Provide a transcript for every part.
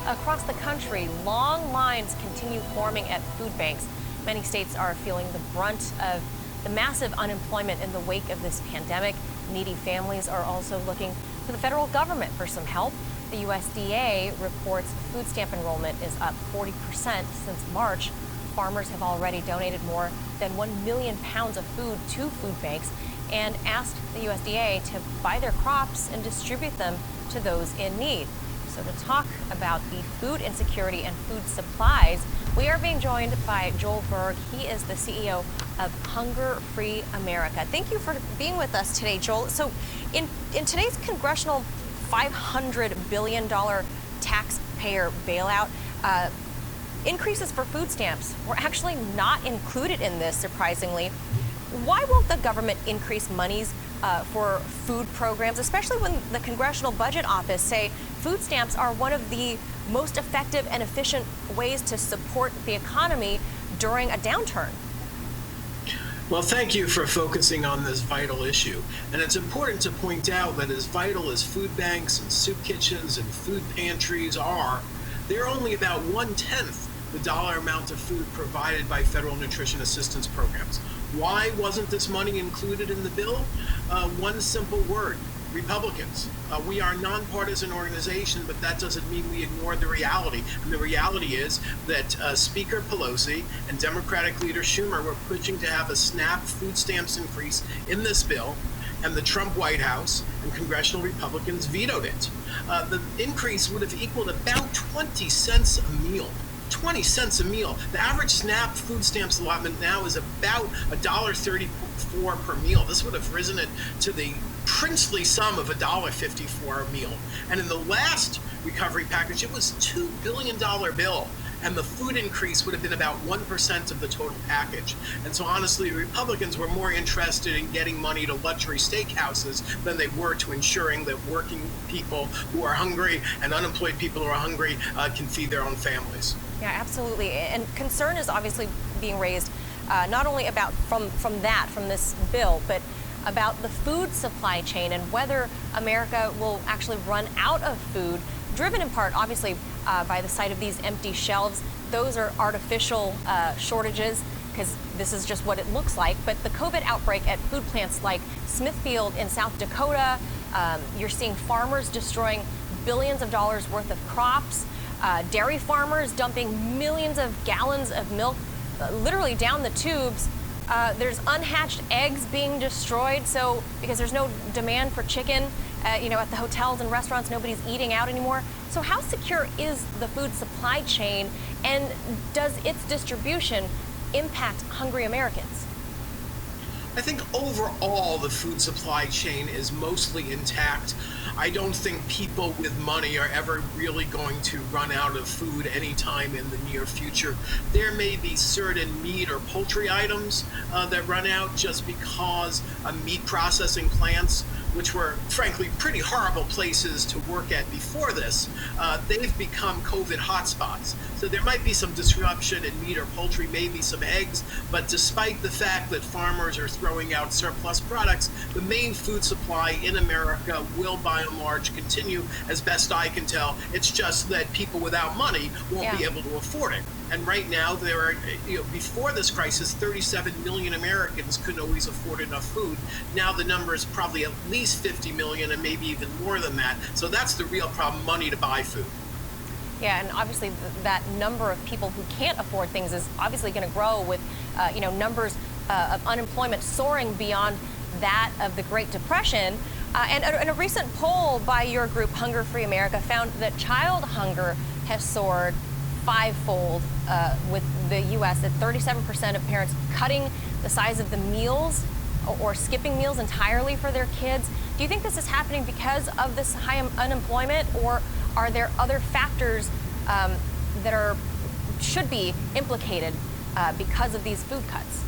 Across the country, long lines continue forming at food banks. Many states are feeling the brunt of the massive unemployment in the wake of this pandemic. Needy families are also looking to the federal government for some help. The USDA reports food stamp enrollment is up 40% since March. Farmers have already donated more than 1 million pounds of food to food banks and asked the USDA to buy their crops and distribute them to those in need. So to talk about the food insecurity and food supplies, we are being joined by Joel Berg. He is the CEO of Hunger Free America. Thank you for being with us today, Joel. So in today's congressional $500 billion taxpayer bailout, increases for food stamps were actually not included in this, surprisingly. Why won't the government increase monies for food programs, especially when the Congressional Budget Office say food stamps are one of the most effective and efficient ways to support the economy during a downturn? Well, thank you for focusing on this vital issue. And it's important to point out that as vital as food banks and soup kitchens and food pantries are, they're only about 1/10 the dollar amount of food provided by federal nutrition assistance programs. Why wasn't this money included in the bill? One simple word: Republicans. We are a nonpartisan organization, but that doesn't mean we ignore the reality. And the reality is that Speaker Pelosi and Democratic leader Schumer were pushing to have a SNAP food stamps increase in this bill, and the Trump White House and congressional Republicans vetoed it. The increase would have equaled about 20 cents a meal. 20 cents a meal. The average SNAP food stamps allotment now is about $1.34 per meal. This would have risen it to the princely sum of $1.54 a meal. And in the last recovery package, it was a $2 billion bill. And the food increase would have been about 1% of the total package. And so honestly, Republicans were more interested in getting money to luxury steakhouses than they were to ensuring that working people who are hungry and unemployed people who are hungry can feed their own families. Yeah, absolutely. And concern is obviously being raised not only about from this bill, but about the food supply chain and whether America will actually run out of food, driven in part, obviously, by the sight of these empty shelves. Those are artificial shortages because this is just what it looks like. But the COVID outbreak at food plants like Smithfield in South Dakota, you're seeing farmers destroying billions of dollars worth of crops, dairy farmers dumping millions of gallons of milk literally down the tubes. There's unhatched eggs being destroyed, so because there's no demand for chicken, at the hotels and restaurants, nobody's eating out anymore. So how secure is the food supply chain, and does its distribution impact hungry Americans? I think overall the food supply chain is mostly intact. I don't think people with money are ever really going to run out of food anytime in the near future. There may be certain meat or poultry items that run out just because meat processing plants, which were frankly pretty horrible places to work at before this, they've become COVID hotspots. So there might be some disruption in meat or poultry, maybe some eggs, but despite the fact that farmers are throwing out surplus products, the main food supply in America will by and large continue, as best I can tell. It's just that people without money won't be able to afford it. And right now, there are, before this crisis, 37 million Americans couldn't always afford enough food. Now the number is probably at least 50 million and maybe even more than that. So that's the real problem, money to buy food. Yeah, and obviously that number of people who can't afford things is obviously going to grow with, numbers of unemployment soaring beyond that of the Great Depression. And a recent poll by your group, Hunger Free America, found that child hunger has soared fivefold with the U.S. at 37% of parents cutting the size of the meals or skipping meals entirely for their kids. Do you think this is happening because of this high unemployment, or are there other factors that should be implicated because of these food cuts?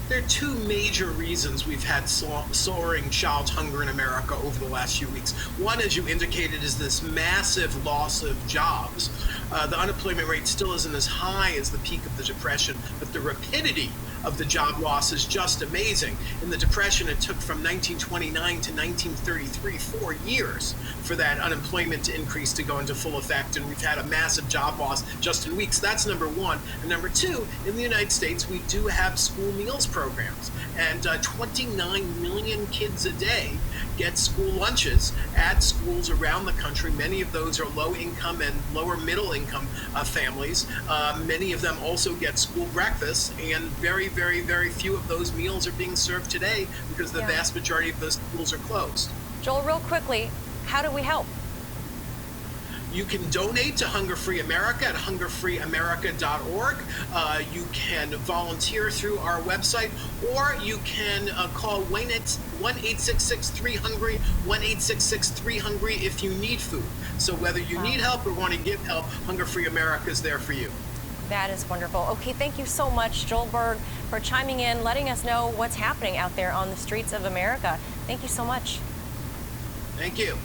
There are two major reasons we've had soaring child hunger in America over the last few weeks. One, as you indicated, is this massive loss of jobs. The unemployment rate still isn't as high as the peak of the Depression, but the rapidity of the job loss is just amazing. In the Depression, it took from 1929 to 1933, 4 years for that unemployment to increase to go into full effect, and we've had a massive job loss just in weeks. That's number one. And number two, in the United States, we do have school meals programs, and 29 million kids a day get school lunches at schools around the country. Many of those are low income and lower middle income families. Many of them also get school breakfasts, and very, very, very few of those meals are being served today because the vast majority of those schools are closed. Joel, real quickly, how do we help? You can donate to Hunger Free America at hungerfreeamerica.org. You can volunteer through our website, or you can call 1-866-3HUNGRY, 1-866-3HUNGRY if you need food. So whether you need help or want to give help, Hunger Free America is there for you. That is wonderful. Okay, thank you so much, Joel Berg, for chiming in, letting us know what's happening out there on the streets of America. Thank you so much. Thank you.